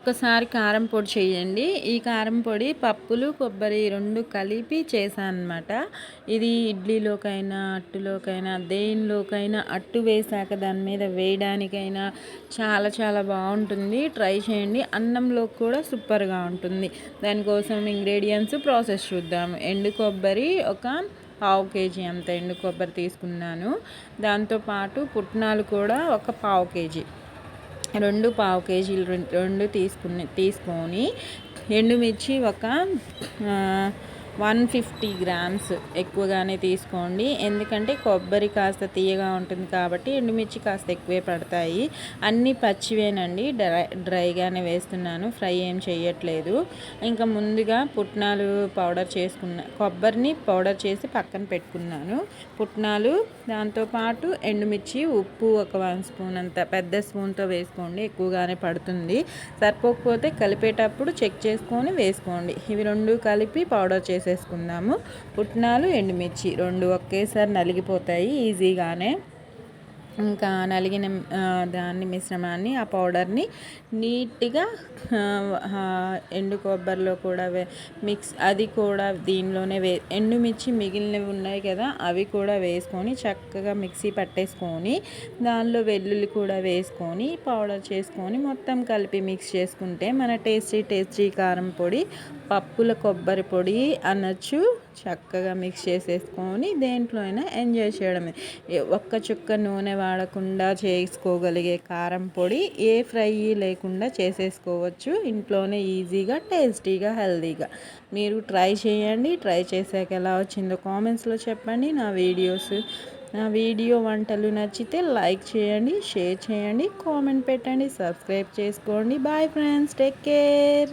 ఒక్కసారి కారం పొడి చేయండి. ఈ కారం పొడి పప్పులు, కొబ్బరి 2 కలిపి చేశాననమాట. ఇది ఇడ్లీలోకైనా, అట్టులోకైనా, దేనిలోకైనా అట్టు వేశాక దాని మీద వేయడానికైనా చాలా చాలా బాగుంటుంది. ట్రై చేయండి. అన్నంలోకి కూడా సూపర్గా ఉంటుంది. దానికోసం ఇంగ్రీడియంట్స్ ప్రాసెస్ చూద్దాము. ఎండు కొబ్బరి ఒక పావు కేజీ అంత ఎండు కొబ్బరి తీసుకున్నాను. దాంతోపాటు పుట్నాలు కూడా ఒక పావు కేజీ, 2 పావు కేజీలు 2 తీసుకొని ఎండుమిర్చి ఒక 150 గ్రామ్స్ ఎక్కువగానే తీసుకోండి. ఎందుకంటే కొబ్బరి కాస్త తీయగా ఉంటుంది కాబట్టి ఎండుమిర్చి కాస్త ఎక్కువే పడతాయి. అన్నీ పచ్చివేనండి, డ్రైగానే వేస్తున్నాను, ఫ్రై ఏం చేయట్లేదు. ఇంకా ముందుగా పుట్నాలు పౌడర్ కొబ్బరిని పౌడర్ చేసి పక్కన పెట్టుకున్నాను. పుట్నాలు, దాంతోపాటు ఎండుమిర్చి, ఉప్పు ఒక 1 స్పూన్ అంత పెద్ద స్పూన్తో వేసుకోండి, ఎక్కువగానే పడుతుంది. సరిపోకపోతే కలిపేటప్పుడు చెక్ చేసుకొని వేసుకోండి. ఇవి 2 కలిపి పౌడర్ చేసేసుకుందాము. పుట్నాలు, ఎండుమిర్చి 2 ఒకేసారి నలిగిపోతాయి ఈజీగానే. ఇంకా నలిగిన మిశ్రమాన్ని, ఆ పౌడర్ని నీట్గా ఎండు కొబ్బరిలో కూడా అది కూడా దీనిలోనే ఎండుమిర్చి మిగిలినవి ఉన్నాయి కదా, అవి కూడా వేసుకొని చక్కగా మిక్సీ పట్టేసుకొని దానిలో వెల్లుల్లి కూడా వేసుకొని పౌడర్ చేసుకొని మొత్తం కలిపి మిక్స్ చేసుకుంటే మన టేస్టీ కారం పొడి, పప్పుల కొబ్బరి పొడి అనొచ్చు. చక్కగా మిక్స్ చేసేసుకొని దేంట్లో అయినా ఎంజాయ్ చేయడమే. ఒక్క చుక్క నూనె వాడకుండా చేసుకోగలిగే కారం పొడి, ఏ ఫ్రై లేకుండా చేసేసుకోవచ్చు ఇంట్లోనే ఈజీగా, టేస్టీగా, హెల్తీగా. మీరు ట్రై చేయండి. ట్రై చేశాక ఎలా వచ్చిందో కామెంట్స్లో చెప్పండి. నా వీడియో వంటలు నచ్చితే లైక్ చేయండి, షేర్ చేయండి, కామెంట్ పెట్టండి, సబ్స్క్రైబ్ చేసుకోండి. Bye friends, take care.